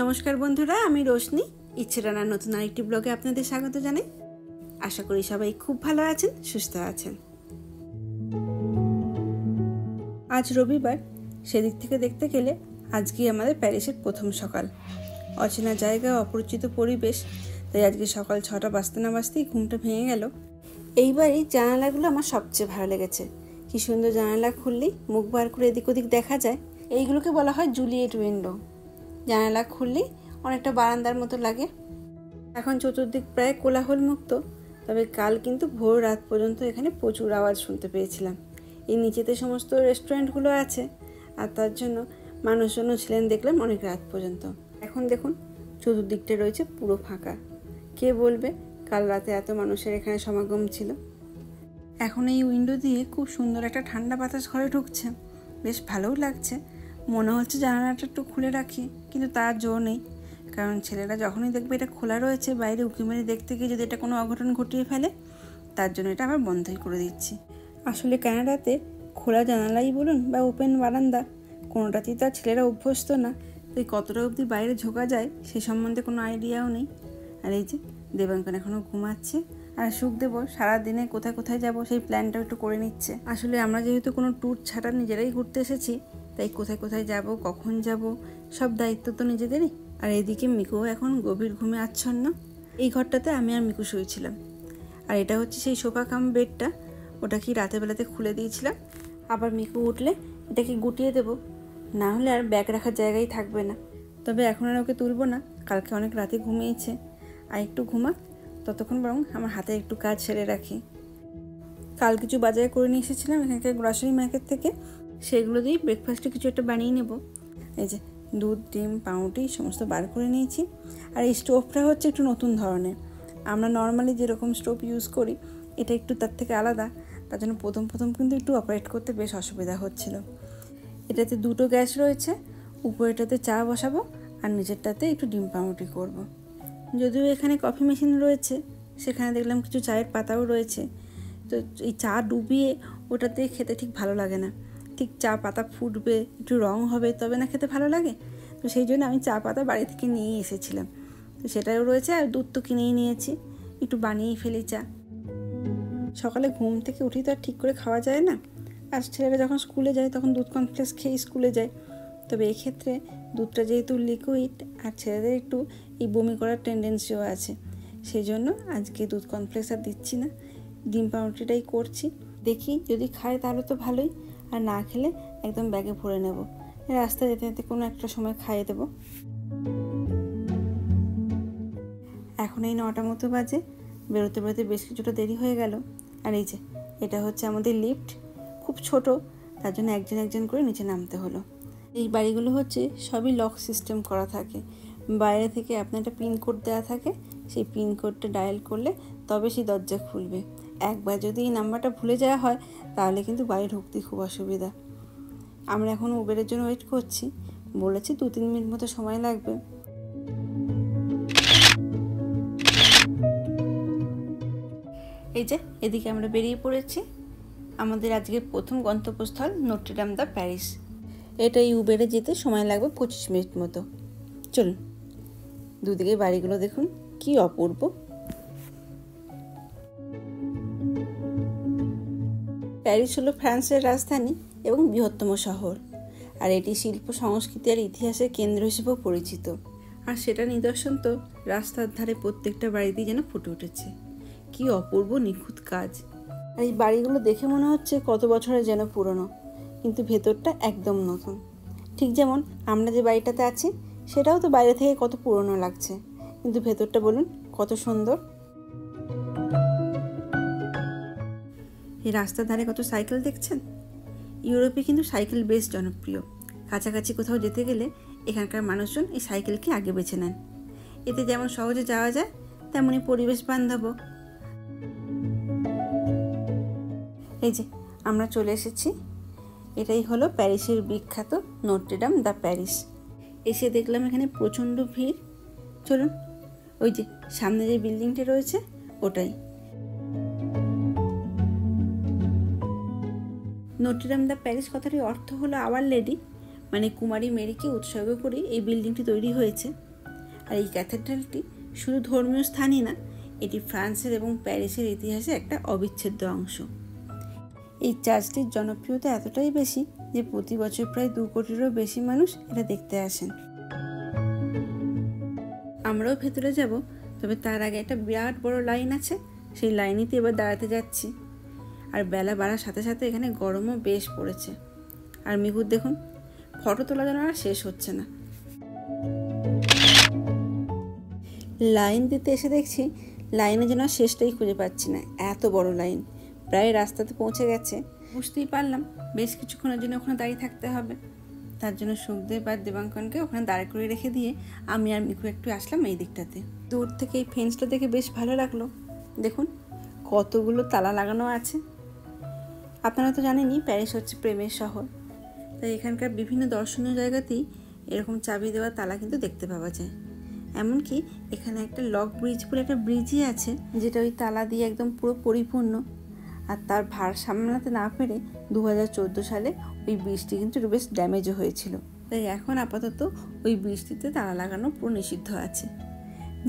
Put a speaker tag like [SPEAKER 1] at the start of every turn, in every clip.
[SPEAKER 1] নমস্কার বন্ধুরা, আমি রোশনি। ইচ্ছে রান্নার নতুন আরেকটি ব্লগে আপনাদের স্বাগত জানাই। আশা করি সবাই খুব ভালো আছেন, সুস্থ আছেন। আজ রবিবার, সেদিক থেকে দেখতে গেলে আজকেই আমাদের প্যারিসের প্রথম সকাল। অচেনা জায়গা, অপরিচিত পরিবেশ, তাই আজকে সকাল 6টা বাজতে না বাজতেই ঘুমটা ভেঙে গেল। এইবারই জানালাগুলো আমার সবচেয়ে ভালো লেগেছে। কি সুন্দর জানালা খুললেই মুখ বার করে এদিক ওদিক দেখা যায়। এইগুলোকে বলা হয় জুলিয়েট উইন্ডো। জানালা খুললেই অনেকটা বারান্দার মতো লাগে। এখন চতুর্দিক প্রায় কোলাহল মুক্ত, তবে কাল কিন্তু ভোর রাত পর্যন্ত এখানে প্রচুর আওয়াজ শুনতে পেয়েছিলাম। এই নিচেতে সমস্ত রেস্টুরেন্টগুলো আছে, আর তার জন্য মানুষজনও ছিলেন দেখলাম অনেক রাত পর্যন্ত। এখন দেখুন চতুর্দিকটা রয়েছে পুরো ফাঁকা। কে বলবে কাল রাতে এত মানুষের এখানে সমাগম ছিল। এখন এই উইন্ডো দিয়ে খুব সুন্দর একটা ঠান্ডা বাতাস ঘরে ঢুকছে, বেশ ভালোও লাগছে। মনে হচ্ছে জানালাটা একটু খুলে রাখি, কিন্তু তার জো নেই, কারণ ছেলেরা যখনই দেখবে এটা খোলা রয়েছে বাইরে উঁকি মেরে দেখতে গিয়ে যদি এটা কোনো অঘটন ঘটিয়ে ফেলে, তার জন্য এটা আবার বন্ধই করে দিচ্ছি। আসলে কানাডাতে খোলা জানালাই বলুন বা ওপেন বারান্দা, কোনোটাতেই তার ছেলেরা অভ্যস্ত না, তাই কতটা অবধি বাইরে ঝোঁকা যায় সে সম্বন্ধে কোনো আইডিয়াও নেই। আর এই যে দেবাঙ্কন এখনও ঘুমাচ্ছে, আর সুখদেব সারাদিনে কোথায় কোথায় যাব সেই প্ল্যানটাও একটু করে নিচ্ছে। আসলে আমরা যেহেতু কোনো ট্যুর ছাড়া নিজেরাই ঘুরতে এসেছি, তাই কোথায় কোথায় যাব, কখন যাব, সব দায়িত্ব তো নিজেদেরই। আর এদিকে মিকুও এখন গভীর ঘুমে আচ্ছন্ন। এই ঘরটাতে আমি আর মিকু শুয়েছিলাম, আর এটা হচ্ছে সেই সোফা কাম বেডটা। ওটা কি রাতের বেলাতে খুলে দিয়েছিলাম, আবার মিকু উঠলে এটাকে গুটিয়ে দেব, না হলে আর ব্যাগ রাখার জায়গায় থাকবে না। তবে এখন আর ওকে তুলবো না, কালকে অনেক রাতে ঘুমিয়েছে, আর একটু ঘুমাক, ততক্ষণ বরং আমার হাতে একটু কাজ সেরে রাখি। কাল কিছু বাজার করে নিয়ে এসেছিলাম এখানকার গ্রসারি মার্কেট থেকে, সেগুলো দিয়েই ব্রেকফাস্টে কিছু একটা বানিয়ে নেব। এই যে দুধ, ডিম, পাউরুটি সমস্ত বার করে নিয়েছি। আর এই স্টোভটা হচ্ছে একটু নতুন ধরনের। আমরা নর্মালি যেরকম স্টোভ ইউজ করি এটা একটু তার থেকে আলাদা, তার জন্য প্রথম কিন্তু একটু অপারেট করতে বেশ অসুবিধা হচ্ছিল। এটাতে দুটো গ্যাস রয়েছে, উপরেটাতে চা বসাবো আর নিচেরটাতে একটু ডিম পাউরুটি করব। যদিও এখানে কফি মেশিন রয়েছে, সেখানে দেখলাম কিছু চায়ের পাতাও রয়েছে, তো এই চা ডুবিয়ে ওটাতে খেতে ঠিক ভালো লাগে না। ঠিক চা পাতা ফুটবে, একটু রং হবে, তবে না খেতে ভালো লাগে। তো সেই জন্য আমি চা পাতা বাড়ি থেকে নিয়েই এসেছিলাম, তো সেটাও রয়েছে। আর দুধ তো কিনেই নিয়েছি, একটু বানিয়েই ফেলি চা। সকালে ঘুম থেকে উঠি তো আর ঠিক করে খাওয়া যায় না, আর ছেলেরা যখন স্কুলে যায় তখন দুধ কমপ্লেক্স খেয়েই স্কুলে যায়। তবে এক্ষেত্রে দুধটা যেহেতু লিকুইড, আর ছেলেদের একটু এই বমি করার টেন্ডেন্সিও আছে, সেই জন্য আজকে দুধ কমপ্লেক্স আর দিচ্ছি না, ডিম পাউরুটিটাই করছি। দেখি যদি খায় তাহলে তো ভালোই, আর না খেলে একদম ব্যাগে ভরে নেব, রাস্তায় যেতে যেতে কোনো একটা সময় খাইয়ে দেবো। এখন এই 9টা মতো বাজে, বেরোতে বেরোতে বেশ কিছুটা দেরি হয়ে গেল। আর এই যে এটা হচ্ছে আমাদের লিফট, খুব ছোট, তার জন্য একজন একজন করে নিচে নামতে হলো। এই বাড়িগুলো হচ্ছে সবই লক সিস্টেম করা থাকে, বাইরে থেকে আপনার একটা পিনকোড দেওয়া থাকে, সেই পিনকোডটা ডায়াল করলে তবে সেই দরজা খুলবে। একবার যদি এই নাম্বারটা ভুলে যাওয়া হয় তাহলে কিন্তু বাড়ি ঢুকতে খুব অসুবিধা। আমরা এখন উবেরের জন্য ওয়েট করছি, বলেছি 2-3 মিনিট মতো সময় লাগবে। এই যে এদিকে আমরা বেরিয়ে পড়েছি। আমাদের আজকে প্রথম গন্তব্যস্থল নটর ডেম দ্য প্যারিস। এটা এই উবেরে যেতে সময় লাগবে 25 মিনিট মতো। চলুন, দুদিকে বাড়িগুলো দেখুন কি অপূর্ব। প্যারিস হলো ফ্রান্সের রাজধানী এবং বৃহত্তম শহর, আর এটি শিল্প, সংস্কৃতি আর ইতিহাসের কেন্দ্র হিসেবেও পরিচিত। আর সেটা নিদর্শন তো রাস্তার ধারে প্রত্যেকটা বাড়িতেই যেন ফুটে উঠেছে। কি অপূর্ব নিখুঁত কাজ। আর এই বাড়িগুলো দেখে মনে হচ্ছে কত বছরের যেন পুরনো, কিন্তু ভেতরটা একদম নতুন। ঠিক যেমন আমরা যে বাড়িটাতে আছি সেটাও তো বাইরে থেকে কত পুরনো লাগছে, কিন্তু ভেতরটা বলুন কত সুন্দর। এই রাস্তার ধারে কত সাইকেল দেখছেন। ইউরোপে কিন্তু সাইকেল বেশ জনপ্রিয়। কাছাকাছি কোথাও যেতে গেলে এখানকার মানুষজন এই সাইকেলকে আগে বেছে নেন। এতে যেমন সহজে যাওয়া যায়, তেমনই পরিবেশ বান্ধব। এই যে আমরা চলে এসেছি, এটাই হলো প্যারিসের বিখ্যাত নটর ডেম দ্য প্যারিস। এসে দেখলাম এখানে প্রচণ্ড ভিড়। চলুন, ওই যে সামনে যে বিল্ডিংটা রয়েছে ওটাই। নটর ডেম দ্য প্যারিস কথাটির অর্থ হলো আওয়ার লেডি, মানে কুমারী মেরিকে উৎসর্গ করে এই বিল্ডিংটি তৈরি হয়েছে। আর এই ক্যাথেড্রালটি শুধু ধর্মীয় স্থানই না, এটি ফ্রান্সের এবং প্যারিসের ইতিহাসে একটা অবিচ্ছেদ্য অংশ। এই চার্চটির জনপ্রিয়তা এতটাই বেশি যে প্রতি বছর প্রায় 2 কোটিরও বেশি মানুষ এটা দেখতে আসেন। আমরাও ভেতরে যাব, তবে তার আগে একটা বিরাট বড় লাইন আছে, সেই লাইনেতে এবার দাঁড়াতে যাচ্ছি। আর বেলা বাড়ার সাথে সাথে এখানে গরমও বেশ পড়েছে। আর মিহুর দেখুন, ফটো তোলা যেন আর শেষ হচ্ছে না। লাইন দিতে এসে দেখছি লাইনে যেন শেষটাই খুঁজে পাচ্ছি না, এত বড় লাইন। প্রায় রাস্তাতে পৌঁছে গেছে, বুঝতেই পারলাম বেশ কিছুক্ষণের জন্য ওখানে দাঁড়িয়ে থাকতে হবে। তার জন্য সুখদেব আর দেবাঙ্কনকে ওখানে দাঁড় করে রেখে দিয়ে আমি আর মিকু একটু আসলাম এই দিকটাতে। দূর থেকে এই ফেন্সটা দেখে বেশ ভালো লাগলো। দেখুন কতগুলো তালা লাগানো আছে। আপনারা তো জানেনই প্যারিস হচ্ছে প্রেমের শহর, তাই এখানকার বিভিন্ন দর্শনীয় জায়গাতেই এরকম চাবি দেওয়া তালা কিন্তু দেখতে পাওয়া যায়। এমনকি এখানে একটা লক ব্রিজ বলে একটা ব্রিজই আছে, যেটা ওই তালা দিয়ে একদম পুরো পরিপূর্ণ। আর তার ভার সামলাতে না পেরে 2014 সালে ওই ব্রিজটি কিন্তু বেশ ড্যামেজও হয়েছিল। তাই এখন আপাতত ওই ব্রিজটিতে তালা লাগানো পুরো নিষিদ্ধ আছে।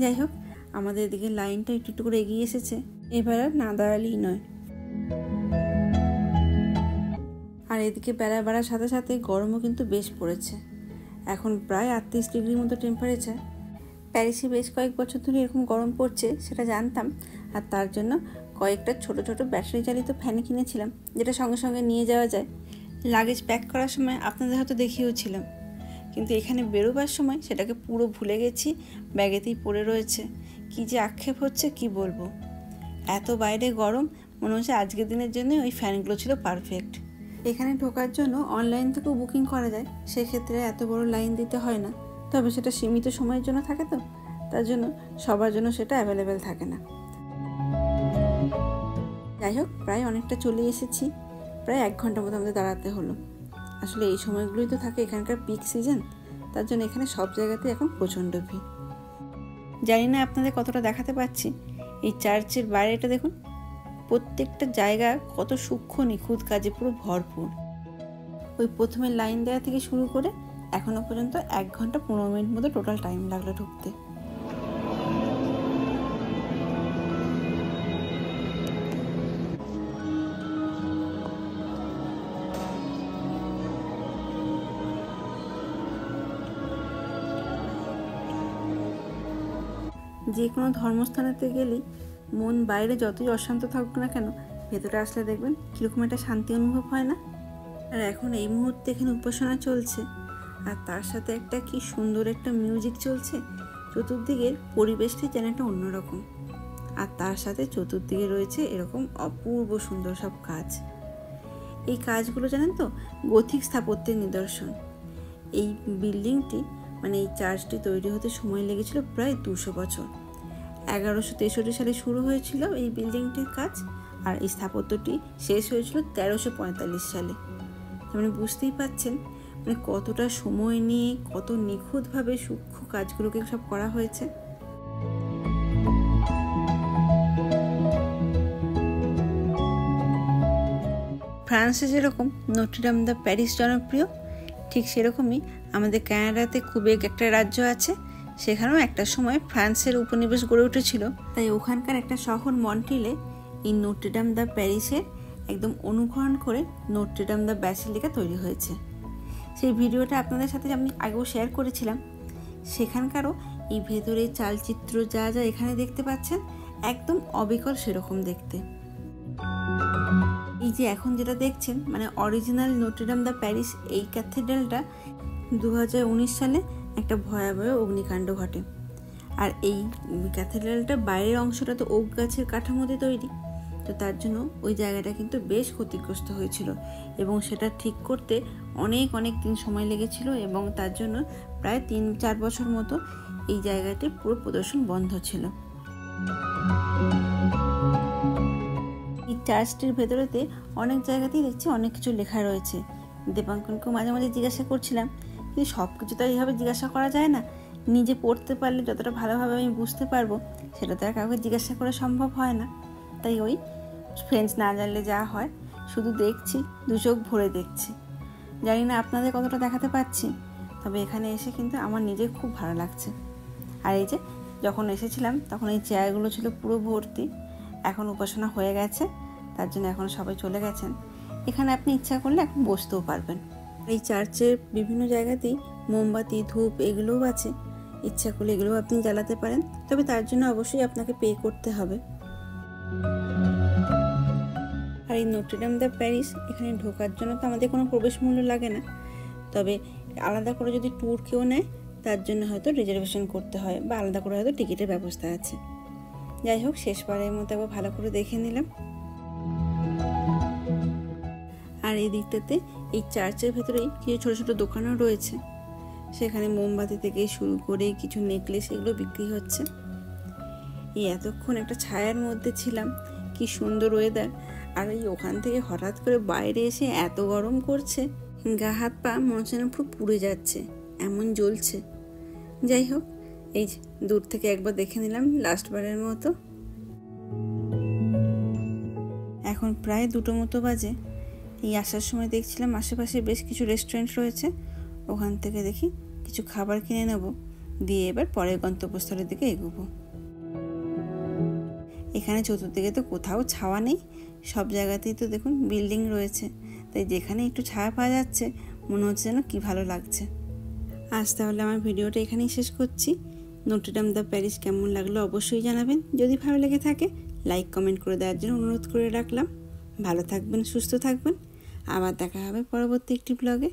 [SPEAKER 1] যাই হোক, আমাদের এদিকে লাইনটা একটু একটু করে এগিয়ে এসেছে, এবার আর না দাঁড়ালেই নয়। আর এদিকে বেলা বাড়ার সাথে সাথে গরমও কিন্তু বেশ পড়েছে। এখন প্রায় 38 ডিগ্রির মতো টেম্পারেচার। প্যারিসে বেশ কয়েক বছর ধরে এরকম গরম পড়ছে সেটা জানতাম, আর তার জন্য কয়েকটা ছোট ছোট ব্যাটারি চালিত ফ্যান কিনেছিলাম, যেটা সঙ্গে সঙ্গে নিয়ে যাওয়া যায়। লাগেজ প্যাক করার সময় আপনাদের হয়তো দেখিয়েওছিলাম, কিন্তু এখানে বেরোবার সময় সেটাকে পুরো ভুলে গেছি, ব্যাগেতেই পড়ে রয়েছে। কি যে আক্ষেপ হচ্ছে কি বলবো। এত বাইরে গরম, মনে হচ্ছে আজকের দিনের জন্য ওই ফ্যানগুলো ছিল পারফেক্ট। এখানে ঢোকার জন্য অনলাইন থেকেও বুকিং করা যায়, সেক্ষেত্রে এত বড় লাইন দিতে হয় না। তবে সেটা সীমিত সময়ের জন্য থাকে, তো তার জন্য সবার জন্য সেটা অ্যাভেলেবেল থাকে না। যাই হোক, প্রায় অনেকটা চলে এসেছি, প্রায় 1 ঘন্টার মতো আমাদের দাঁড়াতে হলো। আসলে এই সময়গুলোই তো থাকে এখানকার পিক সিজন, তার জন্য এখানে সব জায়গাতে এখন প্রচণ্ড ভিড়। জানি না আপনাদের কতটা দেখাতে পাচ্ছি, এই চার্চের বাইরেটা দেখুন, প্রত্যেকটা জায়গা কত সূক্ষ্ম নিখুঁত কাজে পুরো ভরপুর। ওই প্রথমে লাইন দেওয়া থেকে শুরু করে এখনো পর্যন্ত 1 ঘন্টা 15 মিনিট মতো টোটাল টাইম লাগলো ঢুকতে। যে কোনো ধর্মস্থানেতে গেলেই মন বাইরে যতই অশান্ত থাকুক না কেন, ভেতরে আসলে দেখবেন কীরকম একটা শান্তি অনুভব হয় না। আর এখন এই মুহূর্তে এখানে উপাসনা চলছে, আর তার সাথে একটা কি সুন্দর একটা মিউজিক চলছে। চতুর্দিকের পরিবেশটি যেন একটা অন্যরকম, আর তার সাথে চতুর্দিকে রয়েছে এরকম অপূর্ব সুন্দর সব কাজ। এই কাজগুলো জানেন তো গথিক স্থাপত্যের নিদর্শন। এই বিল্ডিংটি মানে এই চার্চটি তৈরি হতে সময় লেগেছিল প্রায় 200 বছর। 1163 সালে শুরু হয়েছিল এই বিল্ডিংটির কাজ, আর এই স্থাপত্যটি শেষ হয়েছিল 1345 সালে। মানে বুঝতেই পাচ্ছেন মানে কতটা সময় নিয়ে কত নিখুঁতভাবে সূক্ষ্ম কাজগুলোকে সব করা হয়েছে। ফ্রান্সে যেরকম নটরডেম দ্য প্যারিস জনপ্রিয়, ঠিক সেরকমই আমাদের কানাডাতে কুবেক একটা রাজ্য আছে, সেখানেও একটা সময় ফ্রান্সের উপনিবেশ গড়ে উঠেছিল। তাই ওখানকার একটা শহর মন্ট্রিলে এই নটরডেম দ্য প্যারিসের একদম অনুকরণ করে নটরডেম দ্য ব্যাসিলিকা তৈরি হয়েছে। সেই ভিডিওটা আপনাদের সাথে আমি আগেও শেয়ার করেছিলাম। সেখানকারও এই ভেতরে চালচিত্র যা যা এখানে দেখতে পাচ্ছেন একদম অবিকল সেরকম দেখতে। এই যে এখন যেটা দেখছেন মানে অরিজিনাল নটরডেম দ্য প্যারিস, এই ক্যাথেড্রালটা 2019 সালে একটা ভয়াবহ অগ্নিকাণ্ড ঘটে। আর এই ক্যাথেড্রালটা বাইরের অংশটা তো ওক গাছের কাঠামোতে তৈরি, তো তার জন্য ওই জায়গাটা কিন্তু বেশ ক্ষতিগ্রস্ত হয়েছিল এবং সেটা ঠিক করতে অনেক অনেক দিন সময় লেগেছিল, এবং তার জন্য প্রায় 3-4 বছর মতো এই জায়গাটি পুরো প্রদর্শন বন্ধ ছিল। এই চার্চটির ভেতরেতে অনেক জায়গাতেই দেখছি অনেক কিছু লেখা রয়েছে। দেবাঙ্কনকেও মাঝে মাঝে জিজ্ঞাসা করছিলাম, কিন্তু সব কিছু তো এইভাবে জিজ্ঞাসা করা যায় না। নিজে পড়তে পারলে যতটা ভালোভাবে আমি বুঝতে পারবো সেটা তো আর কাউকে জিজ্ঞাসা করা সম্ভব হয় না। তাই ওই ফ্রেঞ্চ না জানলে যা হয়, শুধু দেখছি, 2 চোখ ভরে দেখছি। জানি না আপনাদের কতটা দেখাতে পাচ্ছি, তবে এখানে এসে কিন্তু আমার নিজের খুব ভালো লাগছে। আর এই যে যখন এসেছিলাম তখন এই চেয়ারগুলো ছিল পুরো ভর্তি, এখন উপাসনা হয়ে গেছে, তার জন্য এখন সবাই চলে গেছেন। এখানে আপনি ইচ্ছা করলে এখন বসতেও পারবেন। এই চার্চের বিভিন্ন জায়গাতেই মোমবাতি, ধূপ এগুলোও আছে, ইচ্ছা করলে এগুলোও আপনি জ্বালাতে পারেন, তবে তার জন্য অবশ্যই আপনাকে পে করতে হবে। আর এই নটর ডেম দ্য প্যারিস এখানে ঢোকার জন্য তো আমাদের কোনো প্রবেশ মূল্য লাগে না, তবে আলাদা করে যদি ট্যুর কেউ নেয় তার জন্য হয়তো রিজার্ভেশন করতে হয় বা আলাদা করে হয়তো টিকিটের ব্যবস্থা আছে। যাই হোক, শেষবারের মতো একবার ভালো করে দেখে নিলাম। আর এই দিকটাতে এই চার্চের ভেতরেই কিছু ছোটো ছোটো দোকানও রয়েছে, সেখানে মোমবাতি থেকে শুরু করে কিছু নেকলেস এগুলো বিক্রি হচ্ছে। এই এতক্ষণ একটা ছায়ার মধ্যে ছিলাম, কি সুন্দর ওয়েদার, আর এই ওখান থেকে হঠাৎ করে বাইরে এসে এত গরম করছে, গা হাত পা মনে হচ্ছে না পুরো পুড়ে যাচ্ছে, এমন জ্বলছে। যাই হোক, এই দূর থেকে একবার দেখে নিলাম লাস্টবারের মতো। এখন প্রায় 2টো মতো বাজে। এই আসার সময় দেখছিলাম আশেপাশে বেশ কিছু রেস্টুরেন্ট রয়েছে, ওখান থেকে দেখি কিছু খাবার কিনে নেব, দিয়ে এবার পরের গন্তব্যস্থলের দিকে এগোবো। এখানে চতুর্দিকে তো কোথাও ছাওয়া নেই, সব জায়গাতেই তো দেখুন বিল্ডিং রয়েছে, তাই যেখানে একটু ছায়া পাওয়া যাচ্ছে মনে হচ্ছে যেন কি ভালো লাগছে। আজ তাহলে আমার ভিডিওটা এখানেই শেষ করছি। নটর ডেম দ্য প্যারিস কেমন লাগলো অবশ্যই জানাবেন, যদি ভালো লেগে থাকে লাইক কমেন্ট করে দেওয়ার জন্য অনুরোধ করে রাখলাম। ভালো থাকবেন, সুস্থ থাকবেন, আবার দেখা হবে পরবর্তী একটি ব্লগে।